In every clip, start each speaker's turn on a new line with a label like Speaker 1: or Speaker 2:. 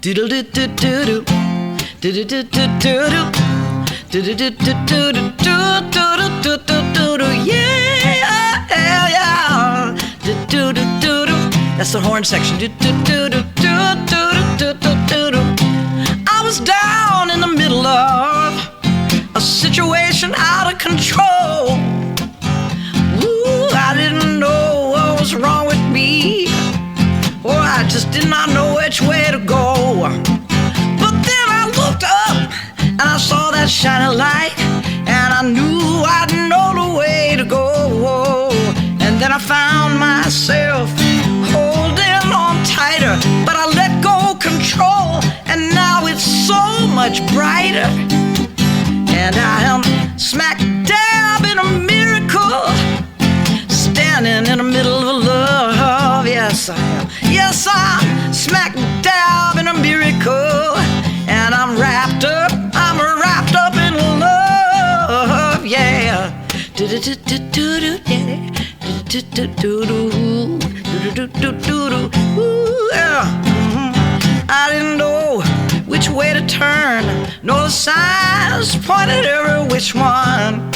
Speaker 1: Do-do-do-do-do-do. Do-do-do-do-do-do. Do-do-do-do-do-do-do-do-do-do. Yeah, yeah. Do-do-do-do-do. That's the horn section. Do-do-do-do-do-do-do-do-do-do. I was down in the middle of a situation out of control. Ooh, I didn't know what was wrong with me. Oh, I just did not know which way to go. But then I looked up and I saw that shining light, and I knew I'd know the way to go. And then I found myself holding on tighter, but I let go control, and now it's so much brighter. And I am smack dab in a miracle, standing in the middle of love. Yes, I am. Yes, I'm smack dab in a miracle, and I'm wrapped up in love. Yeah. Do-do-do-do-do-do. Yeah. Do-do-do-do-do. Do-do-do-do-do. Ooh, yeah. I didn't know which way to turn. No signs pointed every which one.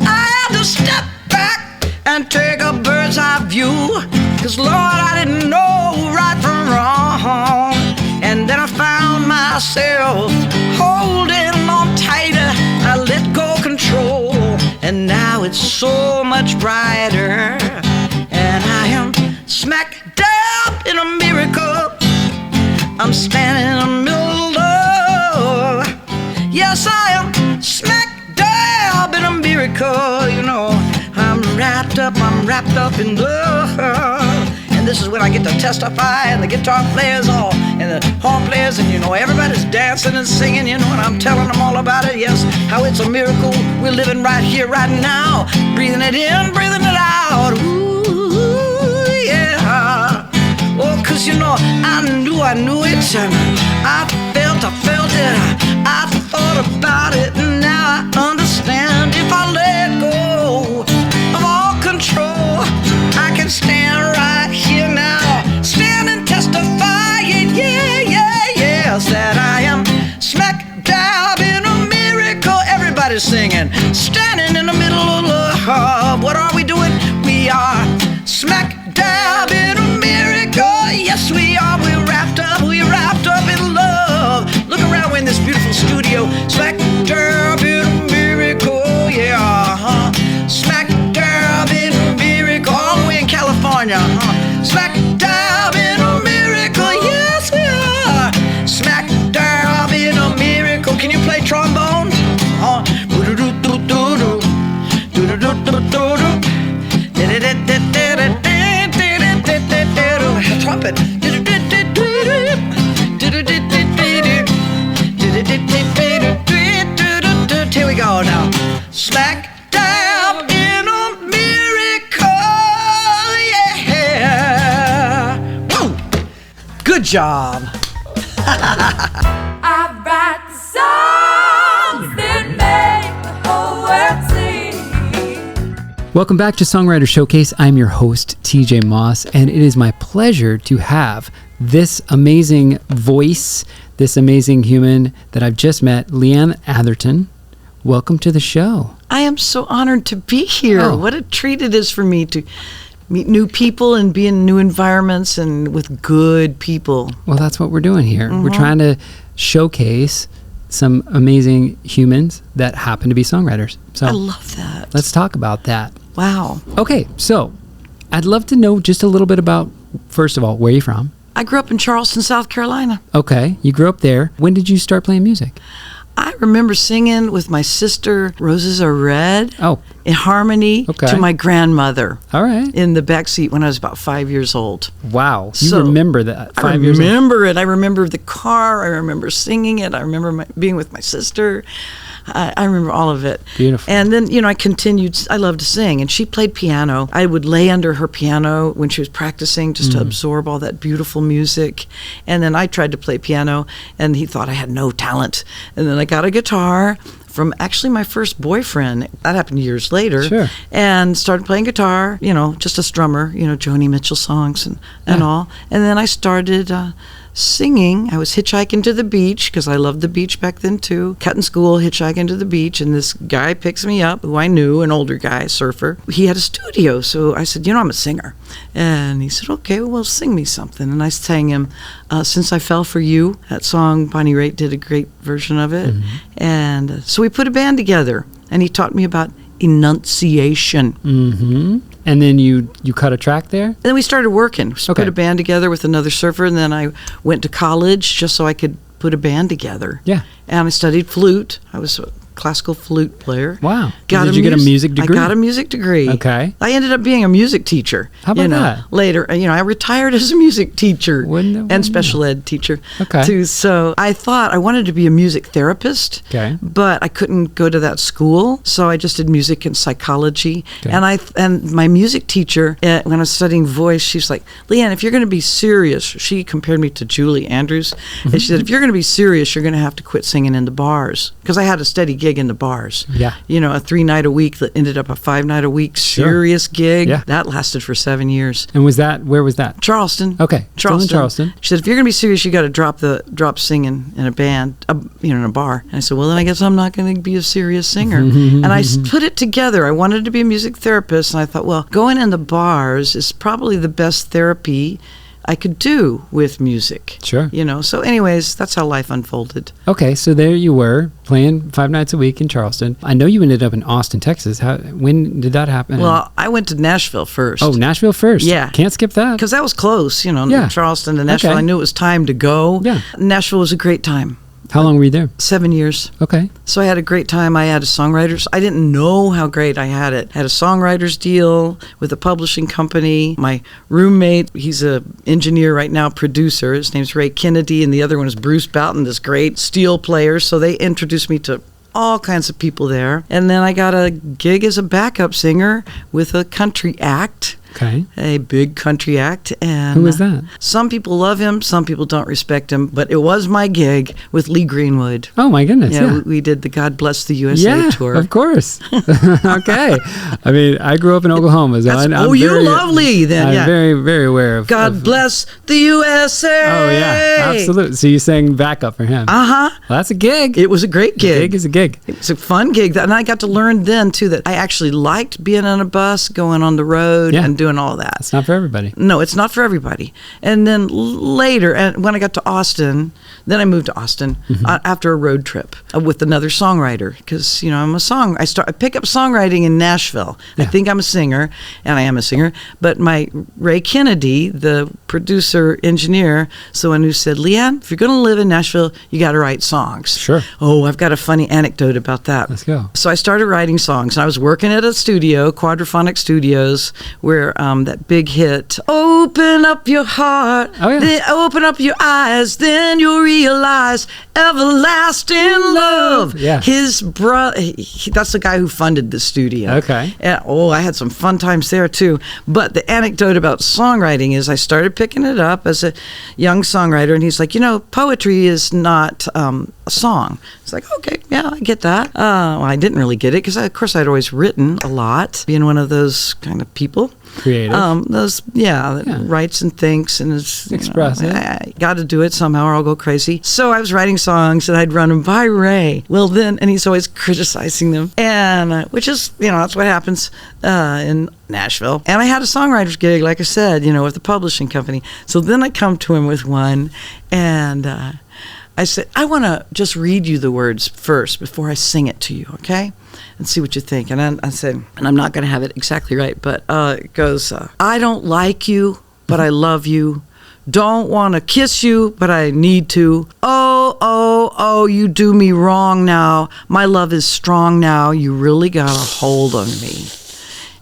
Speaker 1: I had to step back and take a bird's eye view, 'cause Lord, I didn't know right from wrong. And then I found myself holding on tighter. I let go control, and now it's so much brighter. And I am smack dab in a miracle. I'm standing in the middle of love. Yes, I am smack dab in a miracle. You know, I'm wrapped up in love. And this is when I get to testify, and the guitar players all, and the horn players, and you know, everybody's dancing and singing, you know, and I'm telling them all about it. Yes, how it's a miracle we're living right here, right now, breathing it in, breathing it out. Ooh, yeah. Oh, 'cause you know, I knew it, and I felt it, I thought about it, and now I understand. If I let go of all control, I can stand right here now, stand and testify, yes, that I am smack dab in a miracle. Everybody's singing, standing in the middle of love. What are we doing? We are smack dab in a miracle. Yes, we are. We're wrapped up in love. Look around, we're in this beautiful studio. Smack dab in a miracle, yeah. Smack dab in a miracle, all the way in California. Smack dab in a miracle, yes we are. Smack dab in a miracle. Can you play trombone? Trumpet. Here we go now. Smack dab in a miracle, yeah. Woo! Good job.
Speaker 2: I write the songs that make the whole world sing.
Speaker 3: Welcome back to Songwriters Showcase. I'm your host, TJ Moss, and it is my pleasure to have this amazing voice, this amazing human that I've just met, Leeann Atherton. Welcome to the show.
Speaker 1: I am so honored to be here.
Speaker 3: Oh.
Speaker 1: What a treat it is for me to meet new people and be in new environments and with good people.
Speaker 3: Well, that's what we're doing here.
Speaker 1: Mm-hmm.
Speaker 3: We're trying to showcase some amazing humans that happen to be songwriters. So
Speaker 1: I love that.
Speaker 3: let's talk about that.
Speaker 1: Wow.
Speaker 3: Okay, so I'd love to know just a little bit about, first of all, where are you from?
Speaker 1: I grew up in Charleston, South Carolina.
Speaker 3: Okay, you grew up there. When did you start playing music?
Speaker 1: I remember singing with my sister, Roses Are Red,
Speaker 3: Oh,
Speaker 1: in harmony
Speaker 3: Okay.
Speaker 1: to my grandmother
Speaker 3: all right.
Speaker 1: in the back seat when I was about 5 years old.
Speaker 3: Wow, you
Speaker 1: So,
Speaker 3: remember that 5
Speaker 1: I
Speaker 3: years old?
Speaker 1: remember it. I remember the car. I remember singing it. I remember being with my sister. I remember all of it.
Speaker 3: Beautiful.
Speaker 1: And then, I continued. I loved to sing, and she played piano. I would lay under her piano when she was practicing just to absorb all that beautiful music. And then I tried to play piano, and he thought I had no talent. And then I got a guitar from actually my first boyfriend. That happened years later.
Speaker 3: Sure.
Speaker 1: And started playing guitar, just a strummer, Joni Mitchell songs and
Speaker 3: Yeah.
Speaker 1: all. And then I started singing. I was hitchhiking to the beach because I loved the beach back then too. Cutting school, hitchhiking to the beach, and this guy picks me up who I knew, an older guy, a surfer. He had a studio, so I said, I'm a singer. And he said, okay, well, sing me something. And I sang him Since I Fell for You. That song, Bonnie Raitt did a great version of it.
Speaker 3: Mm-hmm.
Speaker 1: And so we put a band together, and he taught me about enunciation.
Speaker 3: Mm-hmm. And then you cut a track there?
Speaker 1: Then we started working.
Speaker 3: Okay.
Speaker 1: Put a band together with another surfer, and then I went to college just so I could put a band together.
Speaker 3: Yeah.
Speaker 1: And I studied flute. I was a classical flute player.
Speaker 3: Wow. Did you get a music degree?
Speaker 1: I got a music degree.
Speaker 3: Okay.
Speaker 1: I ended up being a music teacher.
Speaker 3: How about that?
Speaker 1: Later, I retired as a music teacher and special ed teacher.
Speaker 3: Okay.
Speaker 1: Too. So I thought I wanted to be a music therapist.
Speaker 3: Okay.
Speaker 1: But I couldn't go to that school, so I just did music and psychology.
Speaker 3: Okay.
Speaker 1: And my music teacher, when I was studying voice, she's like, Leeann, if you're going to be serious, she compared me to Julie Andrews, and she said, if you're going to be serious, you're going to have to quit singing in the bars, because I had a steady gig in the bars.
Speaker 3: Yeah.
Speaker 1: A 3-night a week that ended up a 5-night a week serious gig.
Speaker 3: Yeah.
Speaker 1: That lasted for 7 years.
Speaker 3: And where was that?
Speaker 1: Charleston.
Speaker 3: Okay. Still in Charleston.
Speaker 1: She said, if you're going to be serious, you got to drop singing in a band, in a bar. And I said, well, then I guess I'm not going to be a serious singer. And I put it together. I wanted to be a music therapist, and I thought, well, going in the bars is probably the best therapy I could do with music.
Speaker 3: Sure.
Speaker 1: So anyways, that's how life unfolded.
Speaker 3: Okay, so there you were, playing 5 nights a week in Charleston. I know you ended up in Austin, Texas. When did that happen?
Speaker 1: Well, I went to Nashville first.
Speaker 3: Oh, Nashville first.
Speaker 1: Yeah.
Speaker 3: Can't skip that.
Speaker 1: Because that was close,
Speaker 3: Yeah.
Speaker 1: Charleston to Nashville.
Speaker 3: Okay.
Speaker 1: I knew it was time to go.
Speaker 3: Yeah.
Speaker 1: Nashville was a great time.
Speaker 3: How long were you there?
Speaker 1: 7 years.
Speaker 3: Okay.
Speaker 1: So I had a great time. I had a songwriters. I didn't know how great I had it. I had a songwriters deal with a publishing company. My roommate, he's a engineer right now, producer. His name's Ray Kennedy, and the other one is Bruce Boughton, this great steel player. So they introduced me to all kinds of people there. And then I got a gig as a backup singer with a country act.
Speaker 3: Okay.
Speaker 1: A big country act. And
Speaker 3: Who was that?
Speaker 1: Some people love him, some people don't respect him, but it was my gig with Lee Greenwood.
Speaker 3: Oh, my goodness.
Speaker 1: Yeah,
Speaker 3: Yeah.
Speaker 1: we did the God Bless the USA tour.
Speaker 3: Of course. Okay. I mean, I grew up in Oklahoma, so
Speaker 1: you're lovely then.
Speaker 3: I'm very, very aware of
Speaker 1: God Bless the USA.
Speaker 3: Oh, yeah. Absolutely. So you sang backup for him.
Speaker 1: Uh-huh.
Speaker 3: Well, that's a gig.
Speaker 1: It was a great gig.
Speaker 3: A gig is a gig.
Speaker 1: It was a fun gig. And I got to learn then, too, that I actually liked being on a bus, going on the road, and doing all that.
Speaker 3: It's not for everybody.
Speaker 1: No, it's not for everybody. And then later, and when I got to Austin, then I moved to Austin after a road trip with another songwriter, because I'm I pick up songwriting in Nashville.
Speaker 3: Yeah.
Speaker 1: I think I'm a singer, and I am a singer. But my Ray Kennedy, the producer engineer, is the one who said, Leeann, if you're going to live in Nashville, you got to write songs.
Speaker 3: Sure.
Speaker 1: Oh, I've got a funny anecdote about that.
Speaker 3: Let's go.
Speaker 1: So I started writing songs, and I was working at a studio, Quadraphonic Studios, where that big hit, open up your heart, then open up your eyes, then you'll realize everlasting love.
Speaker 3: Yeah.
Speaker 1: His brother, that's the guy who funded the studio.
Speaker 3: Okay.
Speaker 1: And, I had some fun times there too. But the anecdote about songwriting is I started picking it up as a young songwriter, and he's like, poetry is not a song. It's like, okay, yeah, I get that. Well, I didn't really get it because, of course, I'd always written a lot, being one of those kind of people.
Speaker 3: Creative.
Speaker 1: That writes and thinks and is
Speaker 3: expressive.
Speaker 1: I got to do it somehow or I'll go crazy. So I was writing songs and I'd run them by Ray. Well, then, and he's always criticizing them, and which is that's what happens in Nashville. And I had a songwriter's gig, like I said, with the publishing company. So then I come to him with one, and I said, I want to just read you the words first before I sing it to you, okay? And see what you think. And I said, and I'm not going to have it exactly right, but it goes, I don't like you, but I love you. Don't want to kiss you, but I need to. Oh, you do me wrong now. My love is strong now. You really got a hold on me.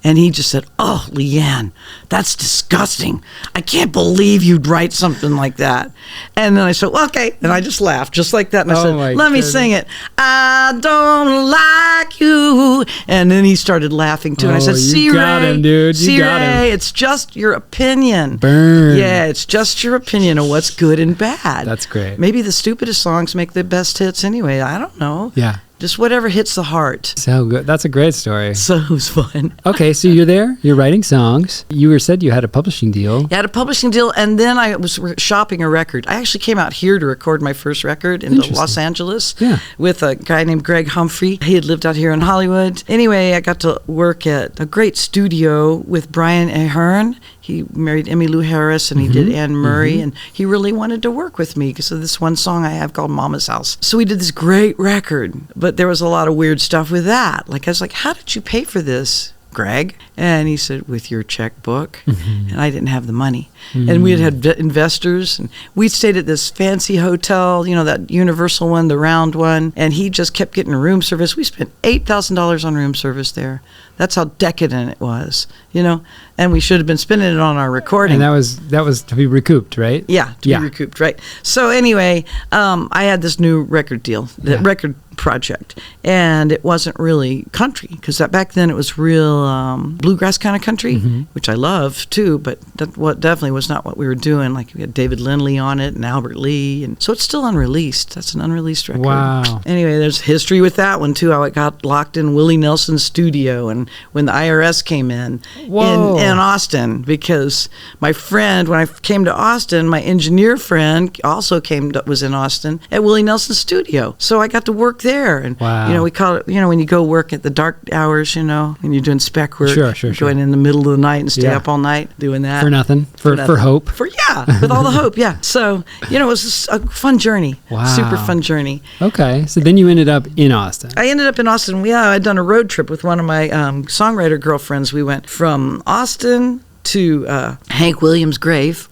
Speaker 1: And he just said, oh, Leeann, that's disgusting. I can't believe you'd write something like that. And then I said, well, okay. And I just laughed, just like that. And I said, let me sing it. I don't like you. And then he started laughing, too. And I said, see,
Speaker 3: got
Speaker 1: Ray,
Speaker 3: him, dude. You got him.
Speaker 1: It's just your opinion.
Speaker 3: Burn.
Speaker 1: Yeah, it's just your opinion of what's good and bad.
Speaker 3: That's great.
Speaker 1: Maybe the stupidest songs make the best hits anyway. I don't know.
Speaker 3: Yeah.
Speaker 1: Just whatever hits the heart.
Speaker 3: So good. That's a great story.
Speaker 1: So it was fun.
Speaker 3: Okay, so you're there. You're writing songs. You said you had a publishing deal.
Speaker 1: I had a publishing deal, and then I was shopping a record. I actually came out here to record my first record in Los Angeles with a guy named Greg Humphrey. He had lived out here in Hollywood. Anyway, I got to work at a great studio with Brian Ahern. He married Emmylou Harris, and he did Anne Murray, and he really wanted to work with me because of this one song I have called Mama's House. So we did this great record, but there was a lot of weird stuff with that. Like, I was like, how did you pay for this, Greg? And he said, with your checkbook. And I didn't have the money. And we had investors, and we stayed at this fancy hotel, you know, that Universal one, the round one, and he just kept getting room service. We spent $8,000 on room service there. That's how decadent it was, you know, and we should have been spending it on our recording.
Speaker 3: And that was to be recouped, right?
Speaker 1: Yeah, to be recouped, right? So anyway, I had this new record deal, record project, and it wasn't really country, because back then it was real bluegrass kind of country, which I love too, but that definitely was not what we were doing. Like, we had David Lindley on it and Albert Lee, and so it's still unreleased. That's an unreleased record.
Speaker 3: Wow.
Speaker 1: Anyway, there's history with that one too, how it got locked in Willie Nelson's studio, and when the IRS came in Austin, because my friend, when I came to Austin, my engineer friend also was in Austin at Willie Nelson's studio. So I got to work there, and you know, we call it, you know, when you go work at the dark hours, you know, when you're doing spec work, going in the middle of the night and stay up all night doing that
Speaker 3: for nothing, for hope,
Speaker 1: with all the hope, So you know, it was just a fun journey, super fun journey.
Speaker 3: Okay, so then you ended up in Austin.
Speaker 1: I ended up in Austin. I'd done a road trip with one of my songwriter girlfriends. We went from Austin to Hank Williams' grave,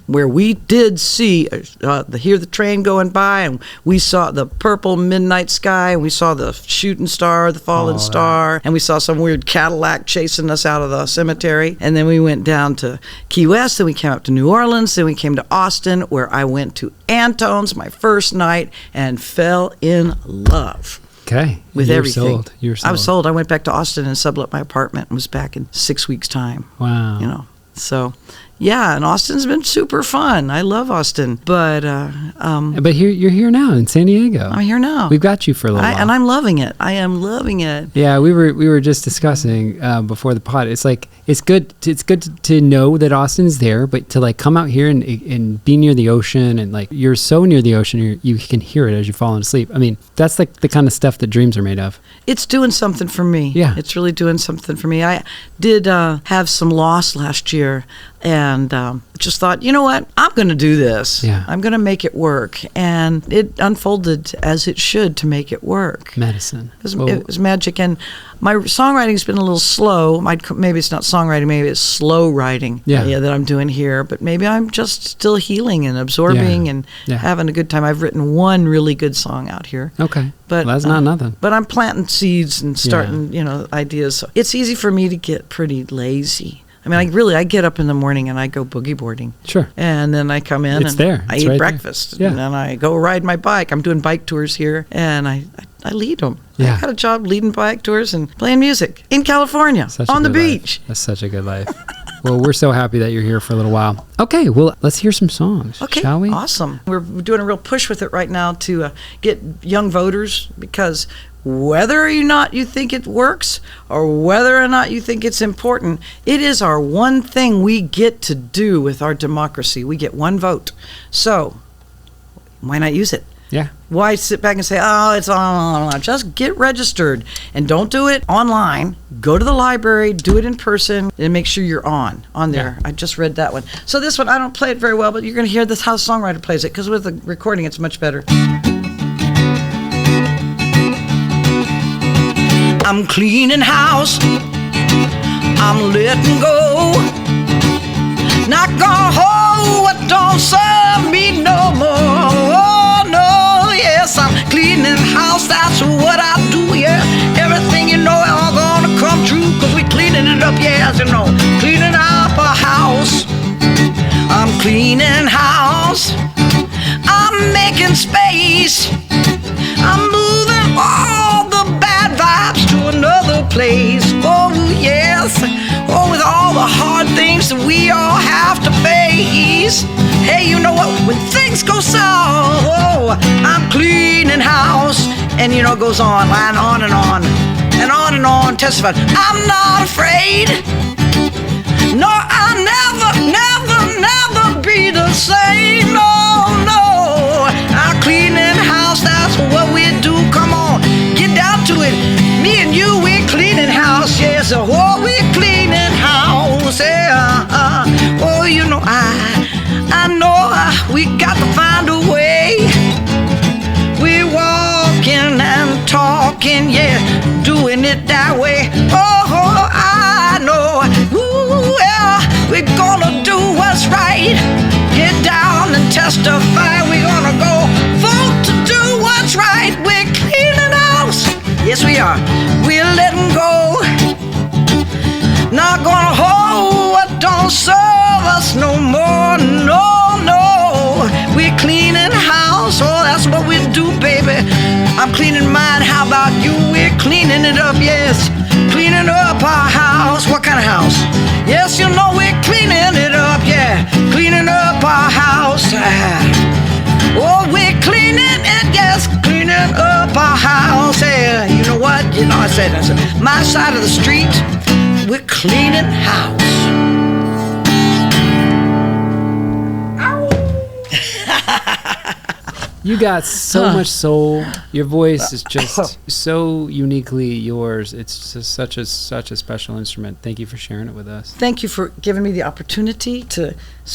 Speaker 1: where we did see hear the train going by, and we saw the purple midnight sky, and we saw the shooting star, the fallen star, and we saw some weird Cadillac chasing us out of the cemetery. And then we went down to Key West, then we came up to New Orleans, then we came to Austin, where I went to Antone's my first night and fell in love.
Speaker 3: Okay.
Speaker 1: With everything.
Speaker 3: You're sold.
Speaker 1: I was sold. I went back to Austin and sublet my apartment and was back in 6 weeks' time.
Speaker 3: Wow.
Speaker 1: You know, so yeah, and Austin's been super fun. I love Austin, but
Speaker 3: you're here now in San Diego.
Speaker 1: I'm here now.
Speaker 3: We've got you for a little while,
Speaker 1: and I'm loving it. I am loving it.
Speaker 3: Yeah, we were just discussing before the pod. It's like it's good to know that Austin's there, but to like come out here and be near the ocean, and like you're so near the ocean, you can hear it as you're falling asleep. I mean, that's like the kind of stuff that dreams are made of.
Speaker 1: It's doing something for me.
Speaker 3: Yeah,
Speaker 1: it's really doing something for me. I did have some loss last year, and just thought, you know what, I'm going to do this. Yeah. I'm going to make it work. And it unfolded as it should to make it work.
Speaker 3: Medicine.
Speaker 1: It was magic. And my songwriting's been a little slow. Maybe it's not songwriting, maybe it's slow writing that I'm doing here. But maybe I'm just still healing and absorbing and having a good time. I've written one really good song out here.
Speaker 3: Okay.
Speaker 1: But
Speaker 3: that's not nothing.
Speaker 1: But I'm planting seeds and starting, ideas. So it's easy for me to get pretty lazy. I mean, I get up in the morning and I go boogie boarding.
Speaker 3: Sure.
Speaker 1: And then I come in I eat breakfast. And then I go ride my bike. I'm doing bike tours here, and I lead them. I got a job leading bike tours and playing music in California on the beach.
Speaker 3: That's such a good life. Well, we're so happy that you're here for a little while. Okay, well, let's hear some songs, shall we?
Speaker 1: Awesome. We're doing a real push with it right now to get young voters, because whether or not you think it works or whether or not you think it's important, it is our one thing we get to do with our democracy. We get one vote. So why not use it?
Speaker 3: Yeah.
Speaker 1: Why sit back and say, oh, it's on? Just get registered, and don't do it online. Go to the library, do it in person, and make sure you're on there. I just read that one. So this one, I don't play it very well, but you're going to hear this how the songwriter plays it, because with the recording, it's much better. I'm cleaning house, I'm letting go, not gonna hold what don't serve me no more. Oh no, yes, I'm cleaning house, that's what I do, yeah. Everything you know all gonna come true, cause we cleaning it up, yes, cleaning up a house. I'm cleaning house, I'm making space, I'm moving all the bad vibes to another place. Oh yes, with all the hard things that we all have to face. Hey, you know what, when things go south, I'm cleaning house, And you know, it goes on and on and on and on and on, testifying. I'm not afraid. No, I'll never be the same. No, no. Our cleaning house, that's what we do. Come on, get down to it. Me and you, we're cleaning house. Yes, oh, we're cleaning house. Yeah. Oh, you know, I know we got to find a way. We're walking and talking, yeah, doing it that way. Oh, I know. Ooh, yeah, we're gonna do what's right. Get down and testify. We're gonna go vote to do what's right. We're cleaning house. Yes, we are. We're letting go. Not gonna hold what don't serve us no more. No, no. We're cleaning house. Oh, that's what we do, baby. I'm cleaning mine. How about you? We're cleaning it up, yes. Cleaning up our house. What kind of house? Yes, you know we're cleaning it up, yeah. Cleaning up our house. Oh, we're cleaning it, yes. Cleaning up our house. Yeah, you know what? You know, I said my side of the street. We're cleaning house.
Speaker 3: You got so much soul. Your voice is just so uniquely yours. It's just such a special instrument. Thank you for sharing it with us.
Speaker 1: Thank you for giving me the opportunity to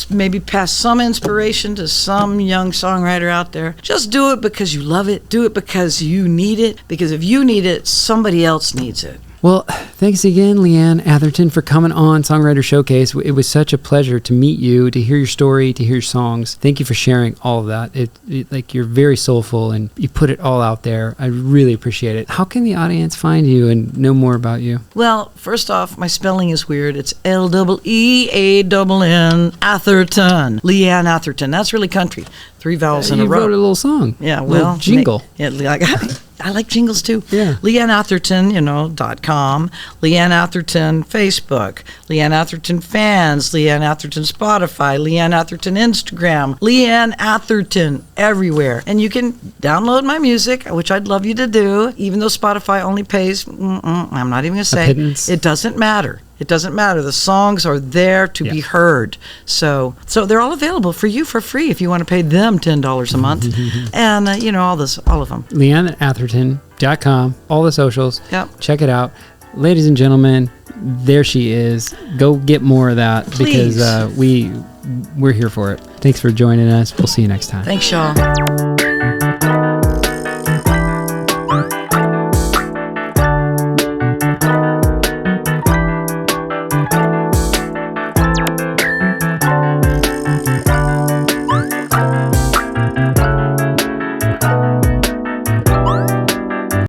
Speaker 1: maybe pass some inspiration to some young songwriter out there. Just do it because you love it. Do it because you need it. Because if you need it, somebody else needs it.
Speaker 3: Well, thanks again, Leeann Atherton, for coming on Songwriters Showcase. It was such a pleasure to meet you, to hear your story, to hear your songs. Thank you for sharing all of that. Like, you're very soulful and you put it all out there. I really appreciate it. How can the audience find you and know more about you?
Speaker 1: Well, first off, my spelling is weird. It's Leeann Atherton. Leeann Atherton. That's really country. 3 vowels in a row.
Speaker 3: You wrote a little song.
Speaker 1: Yeah,
Speaker 3: well, jingle.
Speaker 1: I like jingles too.
Speaker 3: Yeah.
Speaker 1: Leeann Atherton, .com. Leeann Atherton Facebook. Leeann Atherton fans. Leeann Atherton Spotify. Leeann Atherton Instagram. Leeann Atherton everywhere. And you can download my music, which I'd love you to do, even though Spotify only pays, I'm not even going to say. It doesn't matter. It doesn't matter. The songs are there to be heard. So they're all available for you for free if you want to pay them $10 a month. And, all of them.
Speaker 3: LeeannAtherton.com, all the socials.
Speaker 1: Yep.
Speaker 3: Check it out. Ladies and gentlemen, there she is. Go get more of that.
Speaker 1: Please.
Speaker 3: Because we're here for it. Thanks for joining us. We'll see you next time.
Speaker 1: Thanks, y'all.